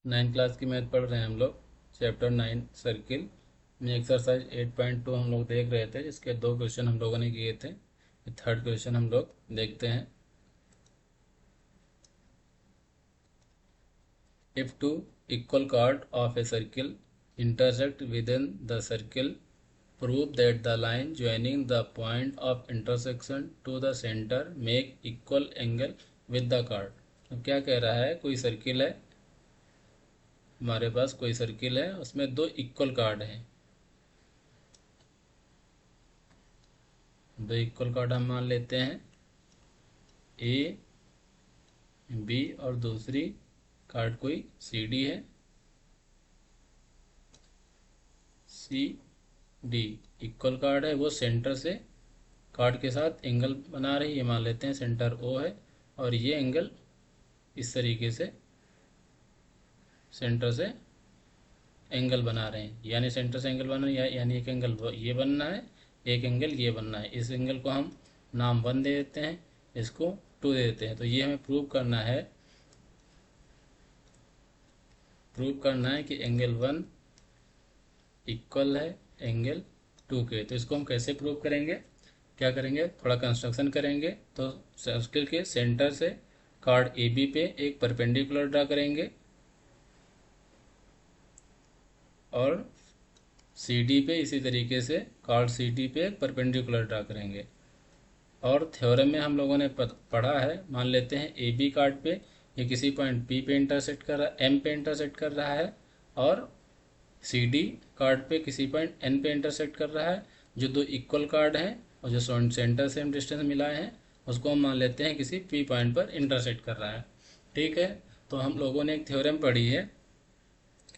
9 class की math पढ़ रहे हैं हम लोग। चैप्टर 9 सर्किल में एक्सरसाइज 8.2 हम लोग देख रहे थे, जिसके 2 क्वेश्चन हम लोगों ने किए थे। थर्ड क्वेश्चन हम लोग देखते हैं। If two equal card of a circle intersect within the circle, prove that the line joining the point of intersection to the center make equal angle with the card। अब क्या कह रहा है, कोई सर्किल है, हमारे पास कोई सर्किल है, उसमें दो इक्वल कार्ड हैं। दो इक्वल कार्ड हम मान लेते हैं, ए बी, और दूसरी कार्ड कोई सी डी है, सी डी इक्वल कार्ड है। वो सेंटर से कार्ड के साथ एंगल बना रही है, मान लेते हैं सेंटर ओ है, और ये एंगल इस तरीके से सेंटर से एंगल बना रहे हैं, यानी सेंटर से एंगल बना रहे हैं, यानी एक एंगल ये बनना है, एक एंगल ये बनना है। इस एंगल को हम नाम 1 दे देते हैं, इसको 2 दे देते हैं। तो ये हमें प्रूव करना है कि एंगल 1 इक्वल है एंगल 2 के। तो इसको हम कैसे प्रूव करेंगे, क्या करेंगे, थोड़ा कंस्ट्रक्शन करेंगे। तो सर्किल के सेंटर से कार्ड ए बी पे एक परपेंडिकुलर ड्रा करेंगे, और सी डी पे इसी तरीके से कार्ड सी डी पे एक परपेंडिकुलर ड्रा करेंगे। और थ्योरम में हम लोगों ने पढ़ा है, मान लेते हैं ए बी कार्ड पे ये किसी पॉइंट पी पे इंटरसेक्ट कर रहा है, एम पे इंटरसेक्ट कर रहा है, और सी डी कार्ड पे किसी पॉइंट एन पे इंटरसेक्ट कर रहा है। जो दो इक्वल कार्ड हैं और जो सेंटर से हम डिस्टेंस मिलाए हैं, उसको हम मान लेते हैं किसी पी पॉइंट पर इंटरसेक्ट कर रहा है। ठीक है, तो हम लोगों ने एक थ्योरम पढ़ी है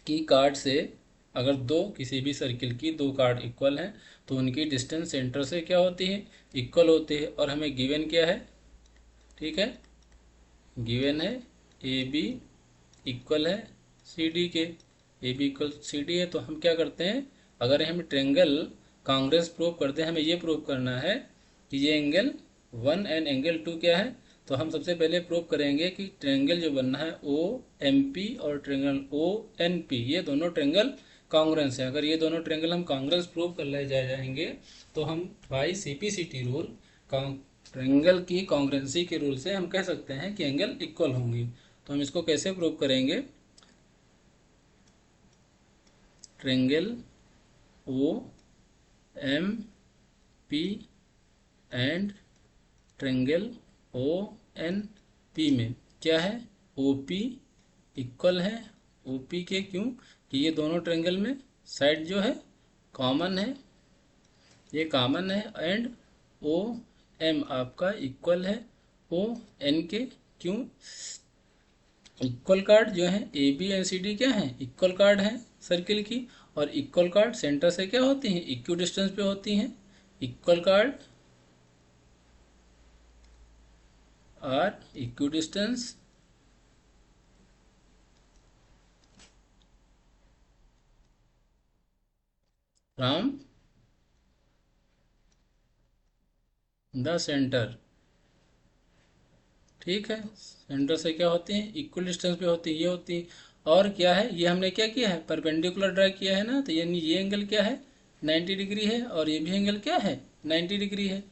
कि कार्ड से अगर दो किसी भी सर्किल की दो कार्ड इक्वल हैं तो उनकी डिस्टेंस सेंटर से क्या होती है, इक्वल होती है। और हमें गिवन क्या है, ठीक है, गिवन है ए बी इक्वल है सी डी के। A B equal C D है, तो हम क्या करते हैं, अगर हम ट्रेंगल कांग्रेस प्रूव करते हैं, हमें ये प्रूव करना है कि ये एंगल 1 एंड एंगल 2 क्या है। तो हम सबसे पहले प्रूव करेंगे कि ट्रेंगल जो बनना है ओ एम पी और ट्रेंगल ओ एन पी, ये दोनों ट्रेंगल कांग्रेंस है। अगर ये दोनों ट्रेंगल हम कांग्रेंस प्रूव कर ले जाएंगे तो हम बाई सीपीसीटी रूल, ट्रेंगल की कांग्रेंसी के रूल से हम कह सकते हैं कि एंगल इक्वल होंगी। तो हम इसको कैसे प्रूव करेंगे, triangle O M P and triangle O N P में क्या है, ओ पी इक्वल है ओ पी के। क्यों कि ये दोनों ट्रेंगल में साइड जो है कॉमन है, ये कॉमन है। एंड ओ एम आपका इक्वल है ओ एन के। क्यों, इक्वल कार्ड जो है A B and C D क्या है, इक्वल कार्ड है सर्किल की। और इक्वल कार्ड सेंटर से क्या होती हैं, इक्व डिस्टेंस पे होती हैं। Equal chord are equidistant from the centre. ठीक है, सेंटर से क्या होती हैं, इक्वल डिस्टेंस पे होती है, ये होती है। और क्या है, ये हमने क्या किया है, परपेंडिकुलर ड्रा किया है ना, तो यानी ये एंगल क्या है, 90 डिग्री है, और ये भी एंगल क्या है, 90 डिग्री है।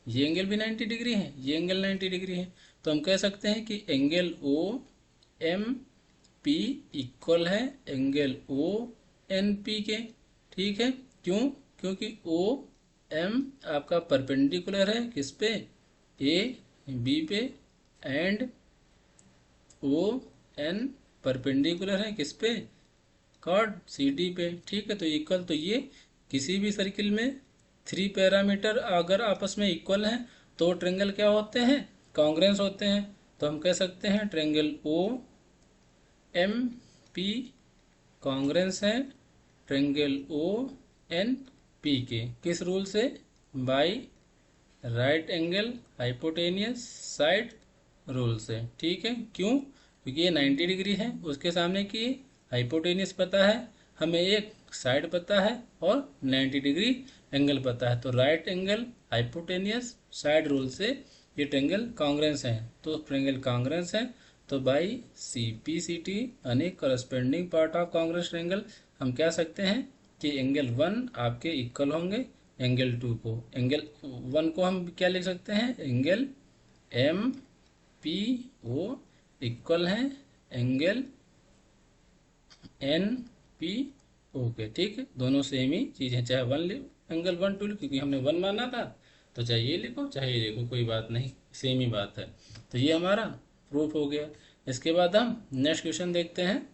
ये एंगल भी 90 डिग्री है, ये एंगल 90 डिग्री है। तो हम कह सकते हैं कि angle O M P equal है एंगल ओ एन पी के। ठीक है, क्यों, क्योंकि ओ एम आपका परपेंडिकुलर है किस पे, ए बी पे, एंड ओ एन परपेंडिकुलर है किस पे, कार्ड सी डी पे। ठीक है, तो इक्वल, तो ये किसी भी सर्किल में 3 पैरामीटर अगर आपस में इक्वल हैं तो ट्रेंगल क्या होते हैं, कांग्रेंस होते हैं। तो हम कह सकते हैं triangle O M P Congress है ट्रेंगल ओ एन पी के। किस रूल से, by right angle hypotenuse side rule से। ठीक है, क्यों, क्योंकि ये 90 डिग्री है, उसके सामने की हाइपोटेनियस पता है, हमें एक साइड पता है, और 90 डिग्री एंगल पता है। तो right angle hypotenuse side rule से ये ट्रेंगल कांग्रेंस है। तो ट्रेंगल कांग्रेंस है, तो by C P C T यानी corresponding part of congruent triangle हम कह सकते हैं कि एंगल 1 आपके इक्वल होंगे एंगल 2 को। एंगल 1 को हम क्या लिख सकते हैं, angle M P O equal है एंगल एन पी ओ के। ठीक है, दोनों सेम ही चीज़ है, चाहे एंगल 1 2 क्योंकि हमने 1 माना था, तो चाहे ये लिखो चाहे ये लिखो, कोई बात नहीं, सेम ही बात है। तो ये हमारा प्रूफ हो गया। इसके बाद हम नेक्स्ट क्वेश्चन देखते हैं।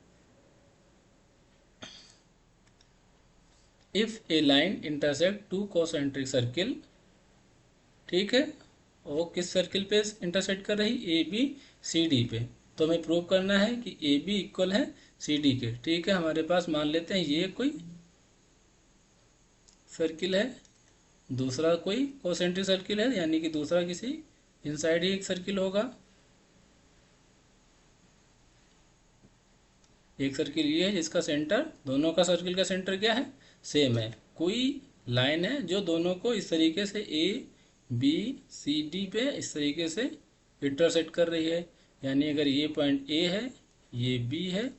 If A line intersect to concentric circle, ठीक है, वो किस सर्किल पे इंटरसेक्ट कर रही, ए बी सी डी पे, तो हमें प्रूव करना है कि ए बी इक्वल है सी डी के। ठीक है, हमारे पास मान लेते हैं ये कोई सर्किल है, दूसरा कोई कॉन्सेंट्रिक सर्किल है, यानी कि दूसरा किसी इनसाइड ही एक सर्किल होगा। एक सर्किल ये है जिसका सेंटर, दोनों का सर्किल का सेंटर क्या है, सेम है। कोई लाइन है जो दोनों को इस तरीके से ए बी सी डी पे इस तरीके से इंटरसेक्ट कर रही है, यानी अगर ये पॉइंट ए है, ये बी है,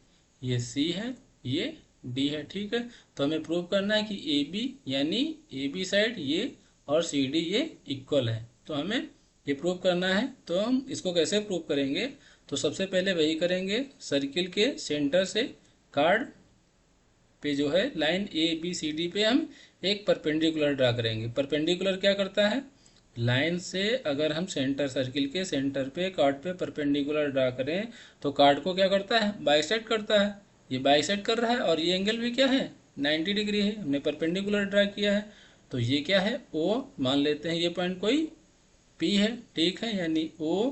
ये सी है, ये डी है। ठीक है, तो हमें प्रूव करना है कि ए बी यानी ए बी साइड ये और सी डी ये इक्वल है, तो हमें ये प्रूव करना है। तो हम इसको कैसे प्रूव करेंगे, तो सबसे पहले वही करेंगे, सर्किल के सेंटर से कार्ड पे जो है line A B C D पे हम एक परपेंडिकुलर ड्रा करेंगे। परपेंडिकुलर क्या करता है, लाइन से अगर हम सेंटर, सर्किल के सेंटर पे कार्ड पे परपेंडिकुलर ड्रा करें तो कार्ड को क्या करता है, बाइसेक्ट करता है। ये बाइसेक्ट कर रहा है और ये एंगल भी क्या है, 90 डिग्री है, हमने परपेंडिकुलर ड्रा किया है। तो ये क्या है, ओ मान लेते हैं, ये पॉइंट कोई पी है। ठीक है, यानी ओ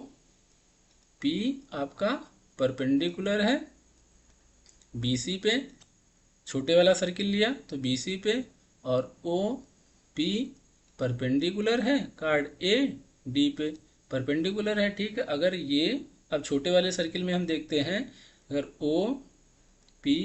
पी आपका परपेंडिकुलर है बीसी पे, छोटे वाला सर्किल लिया तो बीसी पे, और ओ पी परपेंडिकुलर है कार्ड ए डी पे, परपेंडिकुलर है। ठीक है, अगर ये अब छोटे वाले सर्किल में हम देखते हैं, अगर ओ पी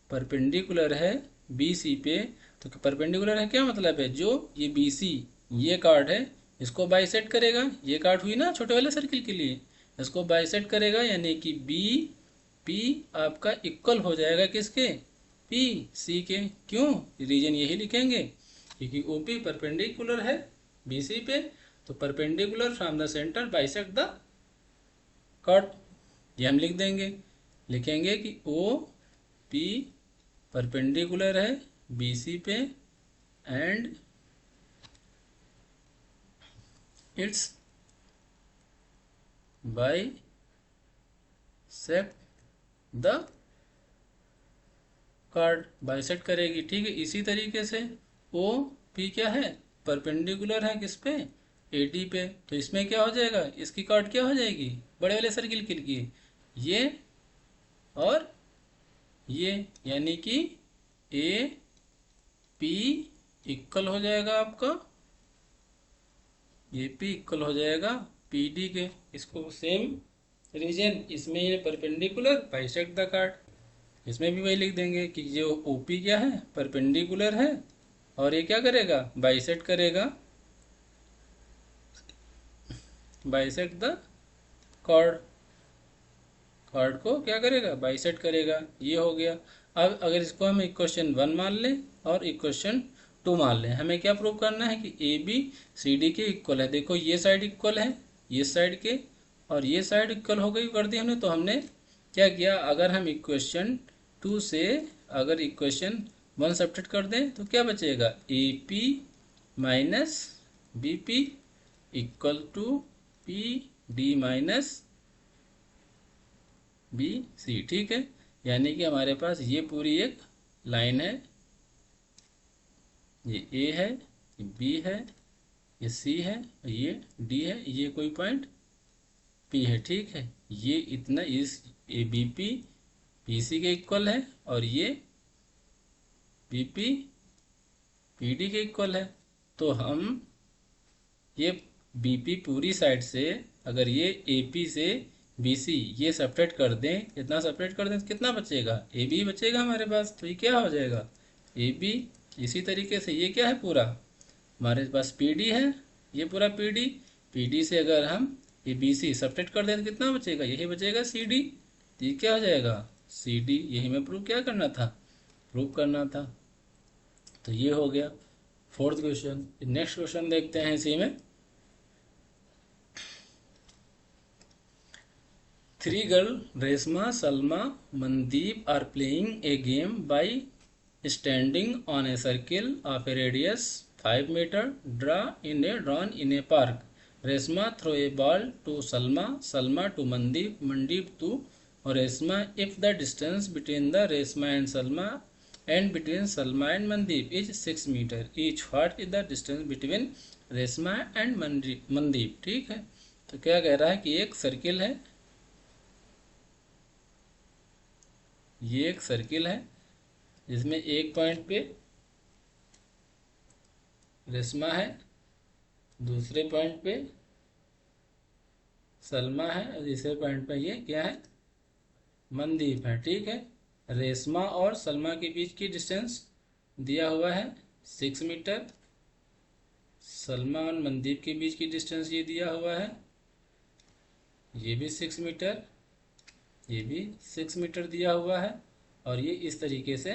परपेंडिकुलर है बी सी पे, तो परपेंडिकुलर है क्या मतलब है, जो ये बी सी ये कार्ड है इसको बाइसेक्ट करेगा, ये कार्ड हुई ना छोटे वाले सर्किल के लिए, इसको बाइसेक्ट करेगा, यानी कि बी पी आपका इक्वल हो जाएगा किसके, पी सी के। क्यों, रीजन यही लिखेंगे क्योंकि ओ पी परपेंडिकुलर है बी सी पे, तो perpendicular from the centre bisect the chord, ये हम लिख देंगे, लिखेंगे कि ओ पी परपेंडिकुलर है बी सी पे and it's bisect the chord, bisect करेगी। ठीक है, इसी तरीके से ओ पी क्या है, परपेंडिकुलर है किस पे, ए डी पे, तो इसमें क्या हो जाएगा, इसकी कार्ड क्या हो जाएगी, बड़े वाले सर्किल के लिए ये और ये, यानी कि ए पी इक्वल हो जाएगा आपका, ये पी इक्वल हो जाएगा पी डी के। इसको सेम रीजन, इसमें ये परपेंडिकुलर बाइसेक्ट द कार्ड, इसमें भी वही लिख देंगे कि जो ओपी क्या है, परपेंडिकुलर है, और ये क्या करेगा, बाइसेक्ट करेगा, बाइसेक्ट द कॉर्ड, कॉर्ड को क्या करेगा, बाइसेक्ट करेगा। ये हो गया। अब अगर इसको हम इक्वेशन 1 मान लें और इक्वेशन 2 मान लें, हमें क्या प्रूव करना है कि ए बी सी डी के इक्वल है। देखो ये साइड इक्वल है ये साइड के, और ये साइड इक्वल हो गई कर दी हमने, तो हमने क्या किया, अगर हम इक्वेशन 2 से अगर इक्वेशन 1 सब्ट्रैक्ट कर दें तो क्या बचेगा, A P minus B P equal to P D minus B C. ठीक है, यानी कि हमारे पास ये पूरी एक लाइन है, ये ए है, ये बी है, ये सी है, ये डी है, ये कोई पॉइंट पी है। ठीक है, ये इतना इस A B P P C के इक्वल है, और ये पी पी पी डी के इक्वल है। तो हम ये बी पी पूरी साइड से अगर ये ए पी से बी सी ये सेपरेट कर दें, इतना सेपरेट कर दें तो कितना बचेगा, ए बी बचेगा हमारे पास। तो ये क्या हो जाएगा, ए बी। इसी तरीके से ये क्या है, पूरा हमारे पास पी डी है, ये पूरा पी डी से अगर हम ये बी सी सब्ट्रैक्ट कर दें तो कितना बचेगा, यही बचेगा सी डी। तो ये क्या हो जाएगा, सी डी। यही में प्रूव क्या करना था, प्रूव करना था। तो ये हो गया फोर्थ क्वेश्चन। नेक्स्ट क्वेश्चन देखते हैं इसी में। Three girls, Resma, Salma, Mandeep are playing a game by standing on a circle of a radius 5 meter drawn in a park. Resma throw a ball to Salma, Salma to Mandeep, Mandeep to Resma. If the distance between the Resma and Salma and between Salma and Mandeep is 6 meter each, what is the distance between Resma and Mandeep? ठीक है, तो क्या कह रहा है कि एक circle है, ये एक सर्किल है जिसमें एक पॉइंट पे रेशमा है, दूसरे पॉइंट पे सलमा है और तीसरे पॉइंट पे ये क्या है, मनदीप है। ठीक है, रेशमा और सलमा के बीच की डिस्टेंस दिया हुआ है 6 मीटर, सलमा और मनदीप के बीच की डिस्टेंस ये दिया हुआ है, ये भी 6 मीटर, ये भी 6 मीटर दिया हुआ है। और ये इस तरीके से,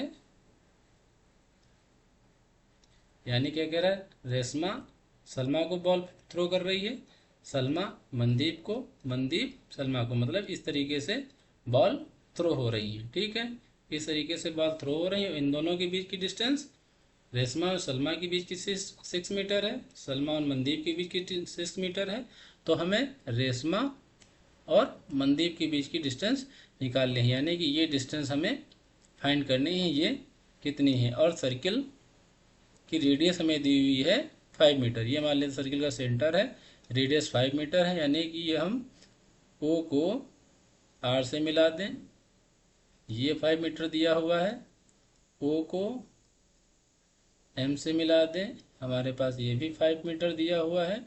यानी क्या कह रहा है, रेशमा सलमा को बॉल थ्रो कर रही है, सलमा मनदीप को, मनदीप सलमा को, मतलब इस तरीके से बॉल थ्रो हो रही है। ठीक है, इस तरीके से बॉल थ्रो हो रही है। इन दोनों के बीच की डिस्टेंस रेशमा और सलमा के बीच की 6 मीटर है, सलमा और मनदीप के बीच की 6 मीटर है। तो हमें रेशमा और मनदीप के बीच की डिस्टेंस निकालनी है, यानी कि ये डिस्टेंस हमें फाइंड करनी है, ये कितनी है। और सर्किल की रेडियस हमें दी हुई है 5 मीटर। ये मान लेते सर्किल का सेंटर है, रेडियस 5 मीटर है, यानी कि ये हम ओ को आर से मिला दें, ये 5 मीटर दिया हुआ है, ओ को एम से मिला दें, हमारे पास ये भी 5 मीटर दिया हुआ है,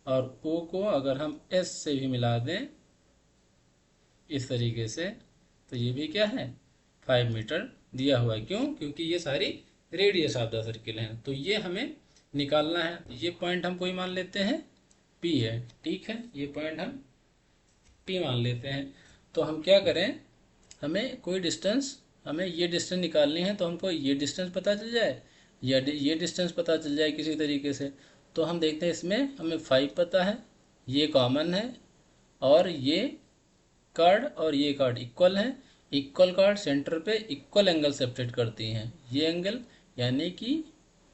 और ओ को अगर हम एस से भी मिला दें इस तरीके से, तो ये भी क्या है, 5 मीटर दिया हुआ है। क्यों, क्योंकि ये सारी रेडियस ऑफ द सर्किल हैं। तो ये हमें निकालना है। ये पॉइंट हम कोई मान लेते हैं पी है। ठीक है, ये पॉइंट हम पी मान लेते हैं। तो हम क्या करें, हमें कोई डिस्टेंस, हमें ये डिस्टेंस निकालनी है, तो हमको ये डिस्टेंस पता चल जाए या ये डिस्टेंस पता चल जाए किसी तरीके से। तो हम देखते हैं, इसमें हमें 5 पता है, ये कॉमन है, और ये कार्ड और ये कार्ड इक्वल है। इक्वल कार्ड सेंटर पे इक्वल एंगल सेपरेट करती हैं, ये एंगल, यानी कि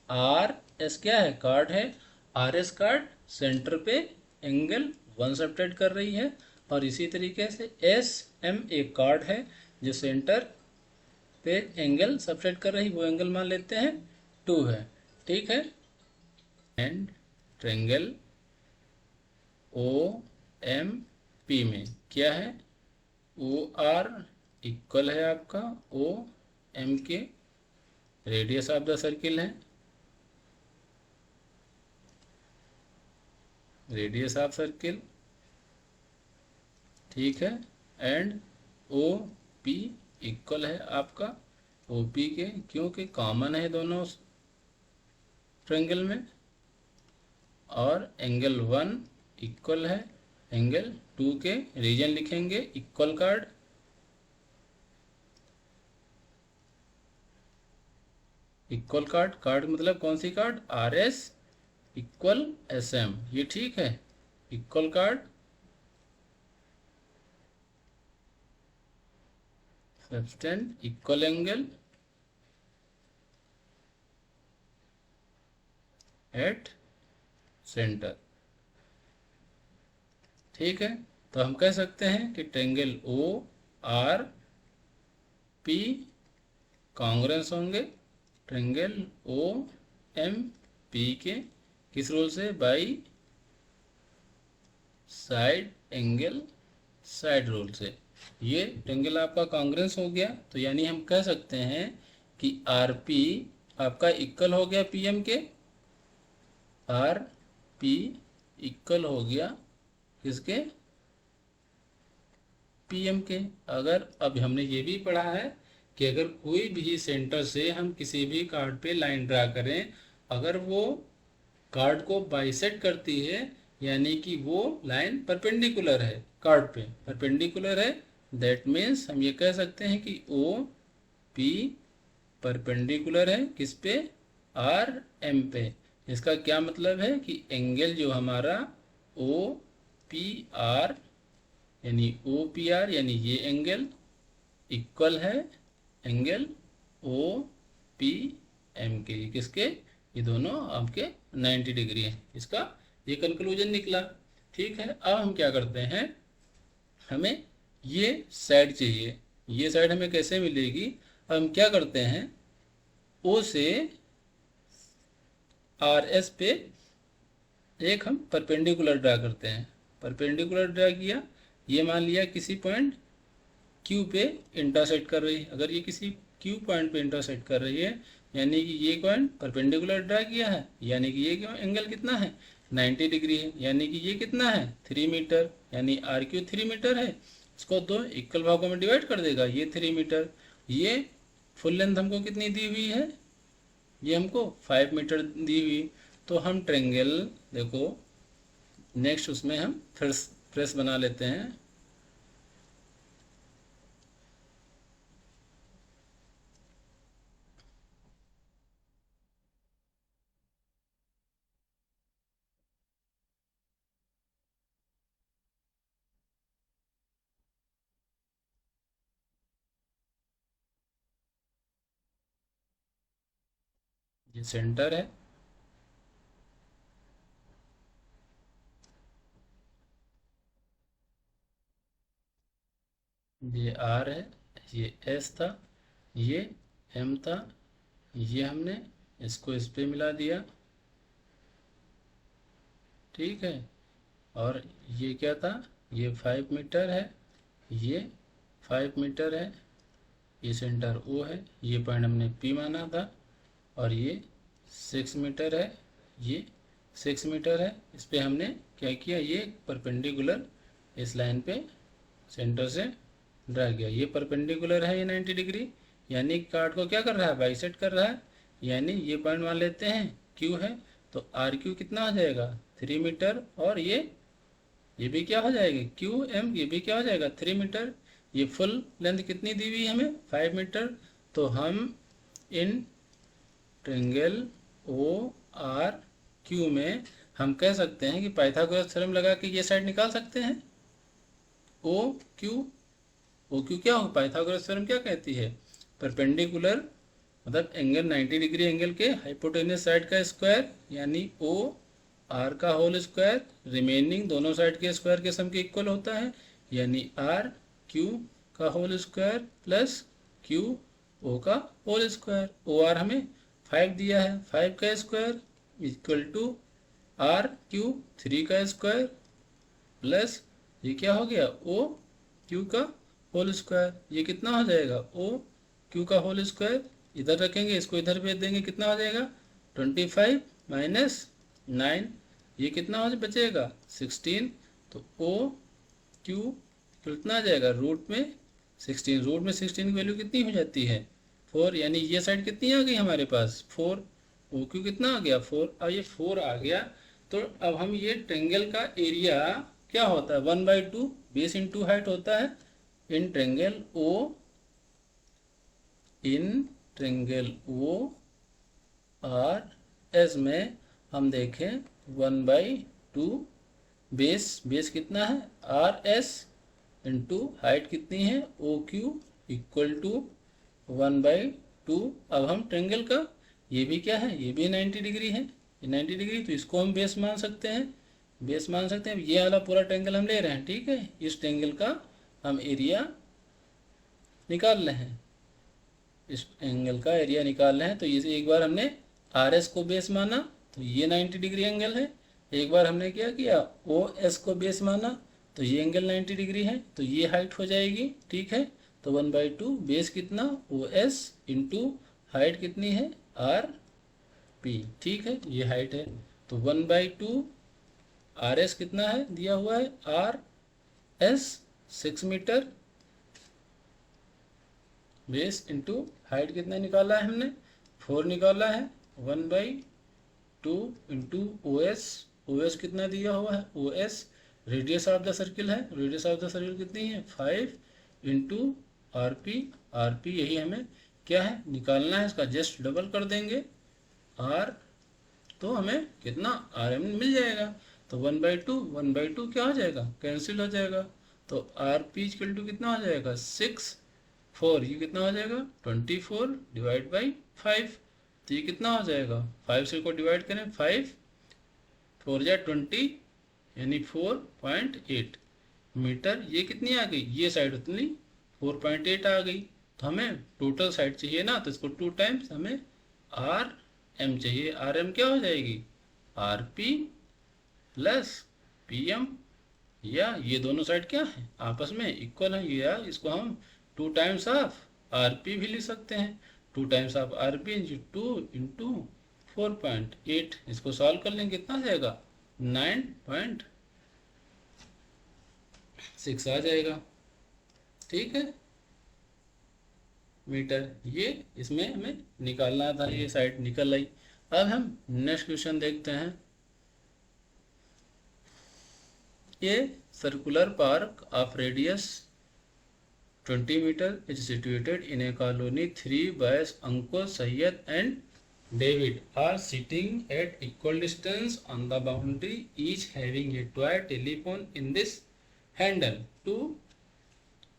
आर एस क्या है, कार्ड है, आर एस कार्ड सेंटर पे एंगल 1 सेपरेट कर रही है। और इसी तरीके से एस एम एक कार्ड है जो सेंटर पे एंगल सेपरेट कर रही, वो एंगल मान लेते हैं 2 है। ठीक है, and triangle O M P में क्या है, ओ आर इक्वल है आपका ओ एम के, रेडियस ऑफ द सर्किल है, रेडियस ऑफ सर्किल। ठीक है, एंड ओ पी इक्वल है आपका ओ पी के, क्योंकि कॉमन है दोनों ट्रायंगल में। और एंगल 1 इक्वल है एंगल 2 के, रीजन लिखेंगे equal chord, equal chord, chord मतलब कौन सी chord, R S equal S M, ये ठीक है, equal chord, subtend equal angle at centre. ठीक है, तो हम कह सकते हैं कि triangle O R P congruence होंगे ट्रायंगल ओ एम पी के, किस रूल से, by side angle side rule से। ये ट्रायंगल आपका कॉन्ग्रुएंस हो गया। तो यानी हम कह सकते हैं कि आर पी आपका इक्वल हो गया पी एम के, आर पी इक्वल हो गया किसके, पी एम के। अगर अब हमने ये भी पढ़ा है कि अगर कोई भी सेंटर से हम किसी भी कार्ड पे लाइन ड्रा करें, अगर वो कार्ड को बाइसेक्ट करती है यानी कि वो लाइन परपेंडिकुलर है, कार्ड पे परपेंडिकुलर है। दैट मीन्स हम ये कह सकते हैं कि ओ पी परपेंडिकुलर है किस पे, आर एम पे। इसका क्या मतलब है कि एंगल जो हमारा ओ पी आर यानी ओ पी आर यानी ये एंगल इक्वल है एंगल ओ पी एम के। किसके, ये दोनों आपके 90 डिग्री है। इसका ये कंक्लूजन निकला। ठीक है, अब हम क्या करते हैं, हमें ये साइड चाहिए। ये साइड हमें कैसे मिलेगी, हम क्या करते हैं, ओ से आर एस पे एक हम परपेंडिकुलर ड्रा करते हैं। परपेंडिकुलर ड्रा किया, ये मान लिया किसी पॉइंट क्यू पे इंटरसेक्ट कर रही है। अगर ये किसी क्यू पॉइंट पे इंटरसेक्ट कर रही है यानी कि ये पॉइंट परपेंडिकुलर ड्रा किया है, यानी कि ये एंगल कितना है 90 डिग्री है, यानी कि ये कितना है 3 मीटर, यानी आर क्यू 3 मीटर है। इसको दो इक्वल भागों में डिवाइड कर देगा, ये 3 मीटर। ये फुल लेंथ हमको कितनी दी हुई है, ये हमको 5 मीटर दी हुई। तो हम ट्रेंगल देखो, नेक्स्ट उसमें हम फिर प्रेस बना लेते हैं। ये सेंटर है, ये आर है, ये एस था, ये एम था, ये हमने इसको इस पे मिला दिया। ठीक है, और ये क्या था, ये 5 मीटर है, ये 5 मीटर है, ये सेंटर ओ है, ये पॉइंट हमने पी माना था, और ये 6 मीटर है, ये 6 मीटर है। इस पे हमने क्या किया, ये परपेंडिकुलर इस लाइन पे सेंटर से ड्रा किया। ये परपेंडिकुलर है, ये 90 डिग्री, यानी कार्ड को क्या कर रहा है, बाइसेक्ट कर रहा है। यानी ये पॉइंट मान लेते हैं क्यू है, तो आर क्यू कितना हो जाएगा 3 मीटर, और ये भी क्या हो जाएगी क्यू एम, ये भी क्या हो जाएगा 3 मीटर। ये फुल लेंथ कितनी दी हुई हमें 5 मीटर। तो हम इन ट्रेंगल ओ आर क्यू में हम कह सकते हैं कि पाइथागोरस थ्योरम लगा के ये साइड निकाल सकते हैं। ओ क्यू, ओ क्यू क्या हो, पाइथागोरस थ्योरम क्या कहती है, परपेंडिकुलर मतलब एंगल 90 डिग्री एंगल के हाइपोटेन्यूस साइड का स्क्वायर, यानी ओ आर का होल स्क्वायर रिमेनिंग दोनों साइड के स्क्वायर के सम के इक्वल होता है, यानी आर क्यू का whole square plus Q O का होल स्क्वायर। ओ आर हमें 5 दिया है, 5 का square equal to R Q 3 का स्क्वायर प्लस ये क्या हो गया ओ क्यू का होल स्क्वायर। ये कितना हो जाएगा ओ क्यू का होल स्क्वायर, इधर रखेंगे इसको इधर भेज देंगे, कितना हो जाएगा 25 माइनस 9, ये कितना हो बचेगा 16। तो ओ क्यू कितना आ जाएगा रूट में 16, रूट में 16 की वैल्यू कितनी हो जाती है 4, यानी ये साइड कितनी आ गई हमारे पास 4। ओ क्यू कितना आ गया 4, अब ये 4 आ गया। तो अब हम ये ट्रेंगल का एरिया क्या होता है 1/2 बेस इंटू हाइट होता है। इन ट्रेंगल ओ आर एस में हम देखें 1/2 बेस कितना है आर एस इंटू हाइट कितनी है ओ क्यू इक्वल टू 1/2। अब हम ट्रेंगल का ये भी क्या है, ये भी 90 डिग्री है, ये 90 डिग्री, तो इसको हम बेस मान सकते हैं, बेस मान सकते हैं। ये वाला पूरा ट्रेंगल हम ले रहे हैं, ठीक है, इस ट्रेंगल का हम एरिया निकाल रहे हैं, इस एंगल का एरिया निकाल रहे हैं। तो ये एक बार हमने आर एस को बेस माना, तो ये 90 डिग्री एंगल है। एक बार हमने क्या किया ओ एस को बेस माना, तो ये एंगल 90 डिग्री है, तो ये हाइट हो जाएगी। ठीक है, तो 1/2 बेस कितना ओ एस इंटू हाइट कितनी है आर पी। ठीक है, ये हाइट है, तो 1/2 आर एस कितना है दिया हुआ है R S 6 metre base into height कितना निकाला है हमने 4 निकाला है 1/2 इंटू ओ ओ एस कितना दिया हुआ है, O S radius of the circle है, रेडियस ऑफ द सर्किल कितनी है 5 into R P, R P यही हमें क्या है निकालना है, इसका जस्ट डबल कर देंगे आर, तो हमें कितना आर एम मिल जाएगा। तो 1/2 क्या हो जाएगा, कैंसिल हो जाएगा। तो आर पी इक्वल टू कितना हो जाएगा 6/4, ये कितना हो जाएगा 24 डिवाइड बाई 5। तो ये कितना हो जाएगा 5 से को डिवाइड करें 5 4 जा 20 यानी 4.8 मीटर। ये कितनी आ गई, ये साइड उतनी 4.8 आ गई। तो हमें टोटल साइड चाहिए ना, तो इसको 2 टाइम्स हमें आर एम चाहिए। आर एम क्या हो जाएगी R P plus P M, या ये दोनों साइड क्या है आपस में इक्वल है, या इसको हम 2 टाइम्स ऑफ आर पी भी लिख सकते हैं। 2 times of R P into 2 into 4.8, इसको सॉल्व कर लेंगे कितना आ जाएगा 9.6 आ जाएगा। ठीक है मीटर, ये इसमें हमें निकालना था, ये साइड निकल आई। अब हम नेक्स्ट क्वेश्चन देखते हैं। ये circular park of radius 20 metre is situated in a colony 3 boys Ankur Syed and David are sitting at equal distance on the boundary each having a toy telephone in this handle to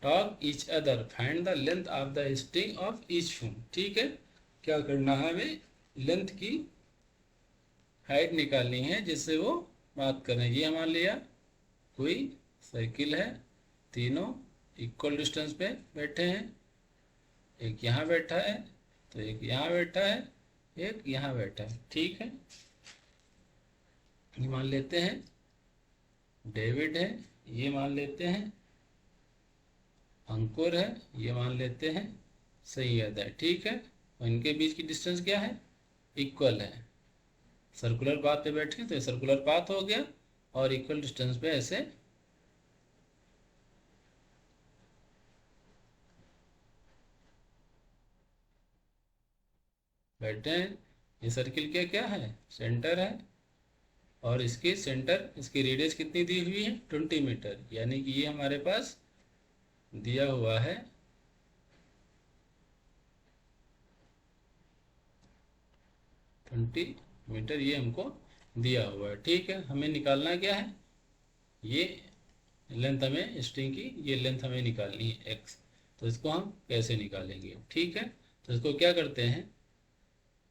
talk each other, find the length of the string of each phone. ठीक है, क्या करना है हमें length की height निकालनी है जिससे वो बात करें। ये मान लिया कोई सर्किल है, तीनों इक्वल डिस्टेंस पे बैठे हैं, एक यहाँ बैठा है तो एक यहाँ बैठा है, एक यहाँ बैठा है। ठीक है, ये मान लेते हैं डेविड है, ये मान लेते हैं अंकुर है, ये मान लेते हैं सैयद है। ठीक है, और इनके बीच की डिस्टेंस क्या है इक्वल है। सर्कुलर पाथ पे बैठे तो सर्कुलर पाथ हो गया, और इक्वल डिस्टेंस पे ऐसे बैठे हैं। ये सर्किल के क्या है सेंटर है, और इसकी सेंटर इसकी रेडियस कितनी दी हुई है 20 मीटर, यानी कि ये हमारे पास दिया हुआ है 20 मीटर, ये हमको दिया हुआ है। ठीक है, हमें निकालना क्या है, ये लेंथ हमें स्ट्रिंग की ये लेंथ हमें निकालनी है x। तो इसको हम कैसे निकालेंगे, ठीक है, तो इसको क्या करते हैं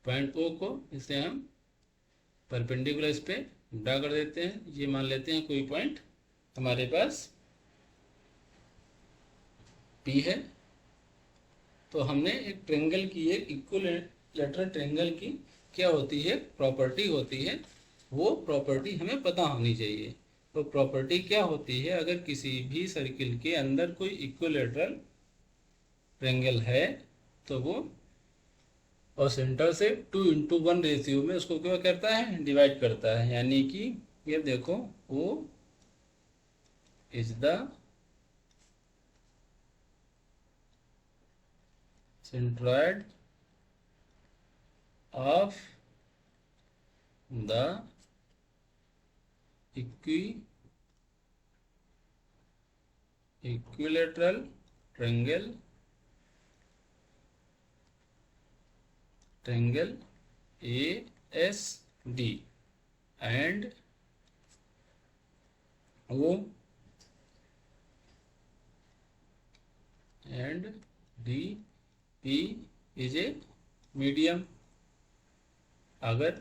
पॉइंट O को इसे हम परपेंडिकुलर इस पे ड्रा कर देते हैं। ये मान लेते हैं कोई पॉइंट हमारे पास P है। तो हमने एक ट्रेंगल की, एक इक्विलैटरल ट्रेंगल की क्या होती है प्रॉपर्टी होती है, वो प्रॉपर्टी हमें पता होनी चाहिए। तो प्रॉपर्टी क्या होती है, अगर किसी भी सर्किल के अंदर कोई इक्विलैटरल ट्रेंगल है तो वो और सेंटर से 2:1 रेशियो में उसको क्या करता है डिवाइड करता है। यानी कि ये देखो O is the centroid of the equilateral triangle ASD and O and DP is a medium। अगर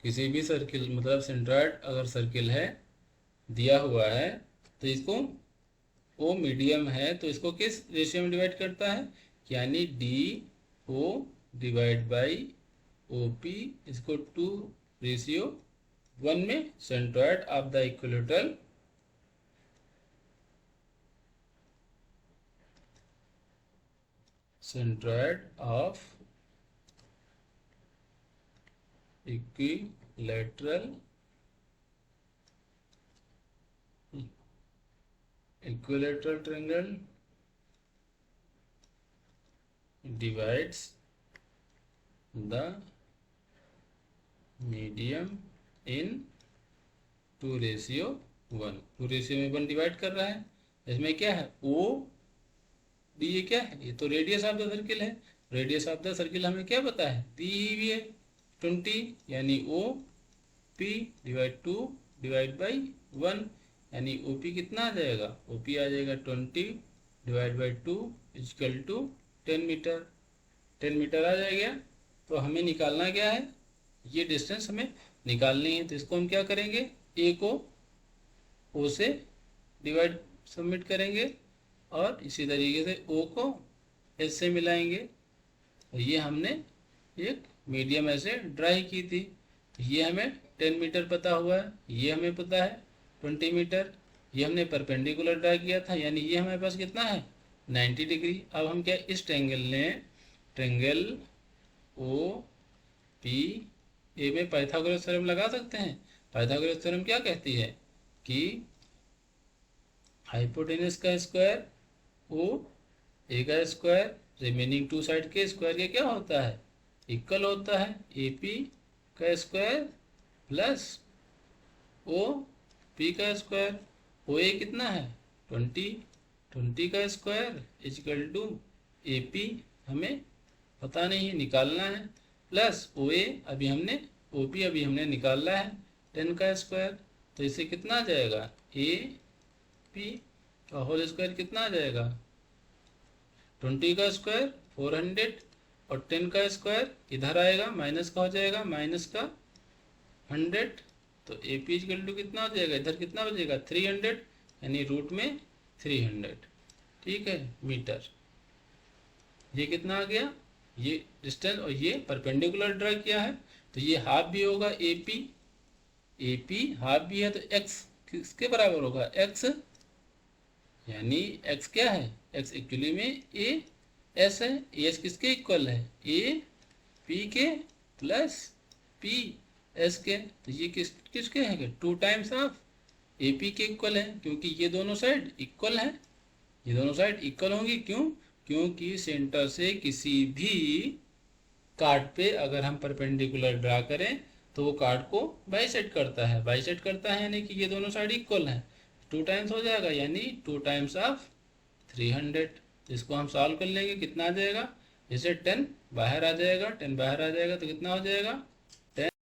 किसी भी सर्किल मतलब सेंट्रॉइड अगर सर्किल है दिया हुआ है तो इसको ओ मीडियम है तो इसको किस रेशियो में डिवाइड करता है, यानी DO डिवाइड बाई OP इसको 2:1 में centroid of the equilateral centroid of equilateral triangle divides the medium in 2:1, 2:1 divide कर रहा है। इसमें क्या है, ओ डी, ये क्या है, ये तो रेडियस ऑफ द सर्किल है। रेडियस ऑफ द सर्किल हमें क्या पता है, दी भी है 20, यानी O P divide 2 divide by 1, यानी ओ पी कितना आ जाएगा, ओ पी आ जाएगा 20 divide by 2 is equal to 10 metre. 10 metre आ जाएगा। तो हमें निकालना क्या है, ये डिस्टेंस हमें निकालनी है। तो इसको हम क्या करेंगे, ए को ओ से डिवाइड सबमिट करेंगे और इसी तरीके से ओ को एस से मिलाएंगे। तो ये हमने एक मीडियम ऐसे ड्राई की थी। तो ये हमें 10 मीटर पता हुआ है, ये हमें पता है 20 मीटर। ये हमने परपेंडिकुलर ड्रा किया था, यानी ये हमारे पास कितना है 90 डिग्री। अब हम क्या इस ट्रेंगल लें, ट्रेंगल ओ पी ए में पाइथागोरस थ्योरम लगा सकते हैं। पाइथागोरस थ्योरम क्या कहती है कि हाइपोटेनस का स्क्वायर ओ ए का स्क्वायर रिमेनिंग टू साइड के स्क्वायर के क्या होता है, इक्वल होता है। ए पी का स्क्वायर प्लस ओ पी का स्क्वायर। ओ ए कितना है 20 का square is equal to A P हमें पता नहीं है, निकालना है, प्लस ओ ए अभी हमने ओ पी अभी हमने निकालना है 10 का स्क्वायर। तो इसे कितना आ जाएगा, ए पी का होल स्क्वायर कितना आ जाएगा 20 का स्क्वायर 400 और 10 का स्क्वायर इधर आएगा माइनस का हो जाएगा, माइनस का 100। तो ए पी इजकल टू कितना हो जाएगा, इधर कितना बचेगा 300, यानी रूट में 300, ठीक है, मीटर। ये कितना आ गया, ये डिस्टेंस, और ये परपेंडिकुलर ड्रा किया है तो ये हाफ भी होगा ए पी हाफ भी है तो एक्स किसके बराबर होगा, एक्स, यानी एक्स क्या है, एक्स एक्चुअली में ए एस है। एस किसके इक्वल है, ए पी के प्लस पी एस के। तो ये किसके हैं, 2 टाइम्स ऑफ ए पी के इक्वल है, क्योंकि ये दोनों साइड इक्वल है, ये दोनों साइड इक्वल होंगी। क्यों, क्योंकि सेंटर से किसी भी कार्ड पे अगर हम परपेंडिकुलर ड्रा करें तो वो कार्ड को बाइसेक्ट करता है, बाइसेक्ट करता है यानी कि ये दोनों साइड इक्वल हैं। 2 टाइम्स हो जाएगा, यानी 2 टाइम्स ऑफ 300। इसको हम सॉल्व कर लेंगे, कितना आ जाएगा, जैसे 10 बाहर आ जाएगा, 10 बाहर आ जाएगा तो कितना हो जाएगा